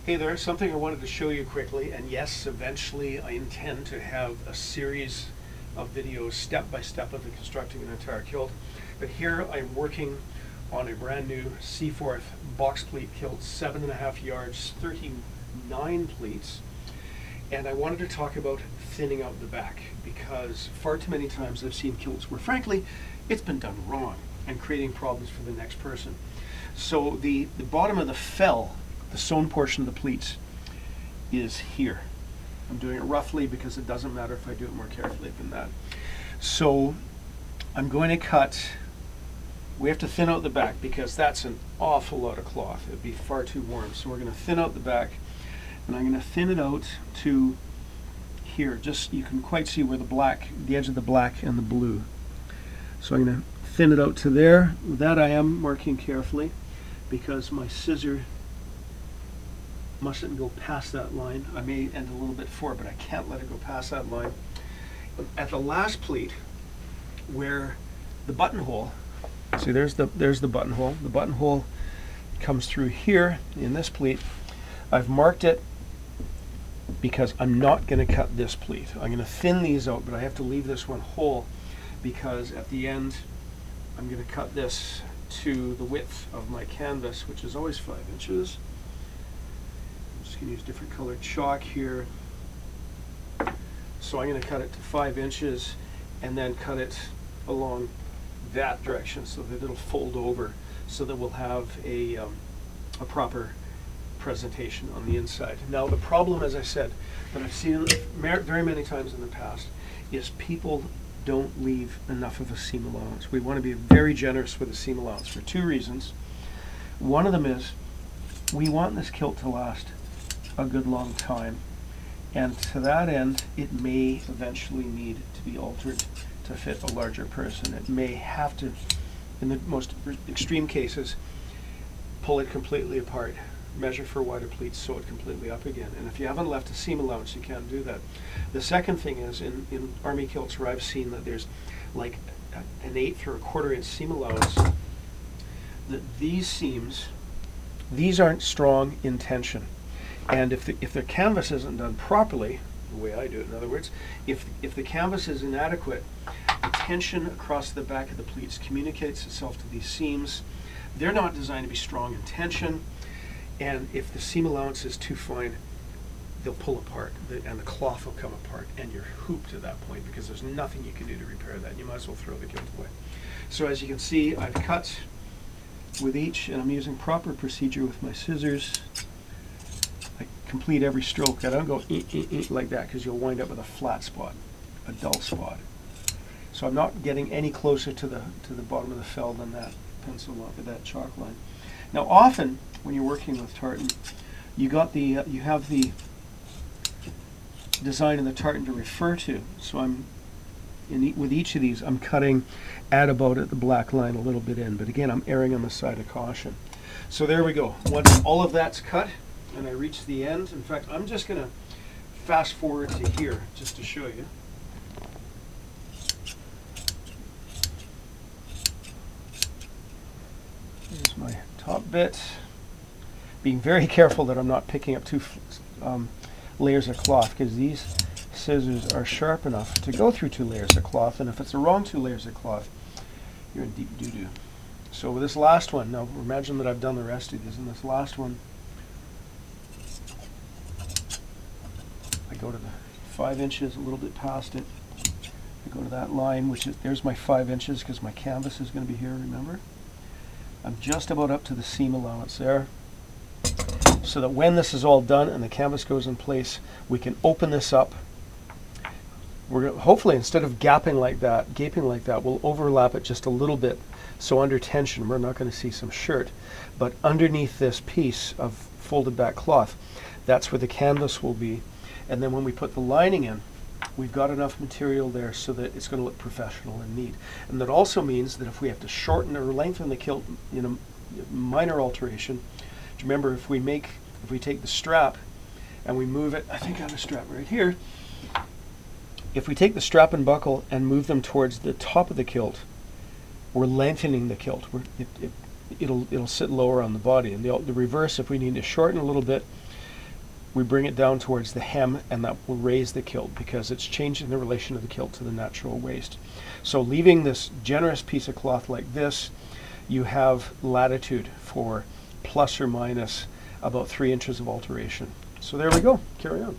Hey there, something I wanted to show you quickly, and yes, eventually I intend to have a series of videos step by step of constructing an entire kilt. But here I'm working on a brand new C4 box pleat kilt, 7.5 yards, 39 pleats. And I wanted to talk about thinning out the back, because far too many times I've seen kilts where frankly it's been done wrong and creating problems for the next person. So the bottom of the fell, the sewn portion of the pleats, is here. I'm doing it roughly because it doesn't matter if I do it more carefully than that. So I'm going to cut, we have to thin out the back because that's an awful lot of cloth. It'd be far too warm. So we're going to thin out the back, and I'm going to thin it out to here. Just, you can quite see where the black, the edge of the black and the blue. So I'm going to thin it out to there. That I am marking carefully because my scissor mustn't go past that line. I may end a little bit forward, but I can't let it go past that line. At the last pleat, where the buttonhole, see there's the buttonhole. The buttonhole comes through here in this pleat. I've marked it because I'm not going to cut this pleat. I'm going to thin these out, but I have to leave this one whole because at the end I'm going to cut this to the width of my canvas, which is always 5 inches. I'm going to use different colored chalk here. So I'm going to cut it to 5 inches and then cut it along that direction so that it'll fold over, so that we'll have a proper presentation on the inside. Now the problem, as I said, that I've seen very many times in the past is people don't leave enough of a seam allowance. We want to be very generous with the seam allowance for two reasons. One of them is we want this kilt to last a good long time, and to that end it may eventually need to be altered to fit a larger person. It may have to, in the most extreme cases, pull it completely apart, measure for wider pleats, sew it completely up again. And if you haven't left a seam allowance, you can't do that. The second thing is in army kilts where I've seen that there's like an 1/8 or a 1/4 inch seam allowance, that these seams, these aren't strong in tension. And if the canvas isn't done properly, the way I do it, in other words, if the canvas is inadequate, the tension across the back of the pleats communicates itself to these seams. They're not designed to be strong in tension, and if the seam allowance is too fine, they'll pull apart, and the cloth will come apart, and you're hooped at that point because there's nothing you can do to repair that. You might as well throw the kilt away. So as you can see, I've cut with each, and I'm using proper procedure with my scissors. I complete every stroke. I don't go like that because you'll wind up with a flat spot, a dull spot. So I'm not getting any closer to the bottom of the fell than that pencil line, that chalk line. Now, often when you're working with tartan, you have the design of the tartan to refer to. So I'm with each of these, I'm cutting at about at the black line a little bit in, but again, I'm erring on the side of caution. So there we go. Once all of that's cut and I reach the end, in fact, I'm just going to fast forward to here just to show you. Here's my top bit. Being very careful that I'm not picking up two layers of cloth, because these scissors are sharp enough to go through 2 layers of cloth, and if it's the wrong 2 layers of cloth, you're in deep doo-doo. So with this last one, now imagine that I've done the rest of these, and this last one, I go to the 5 inches, a little bit past it. I go to that line, which is, there's my 5 inches because my canvas is going to be here, remember? I'm just about up to the seam allowance there, so that when this is all done and the canvas goes in place, we can open this up. We're hopefully, instead of gaping like that, we'll overlap it just a little bit, so under tension we're not going to see some shirt. But underneath this piece of folded back cloth, that's where the canvas will be. And then when we put the lining in, we've got enough material there so that it's going to look professional and neat. And that also means that if we have to shorten or lengthen the kilt in a minor alteration, do you remember if we take the strap and we move it, I think I have a strap right here, if we take the strap and buckle and move them towards the top of the kilt, we're lengthening the kilt. It'll sit lower on the body. And the reverse, if we need to shorten a little bit, we bring it down towards the hem, and that will raise the kilt because it's changing the relation of the kilt to the natural waist. So leaving this generous piece of cloth like this, you have latitude for plus or minus about 3 inches of alteration. So there we go. Carry on.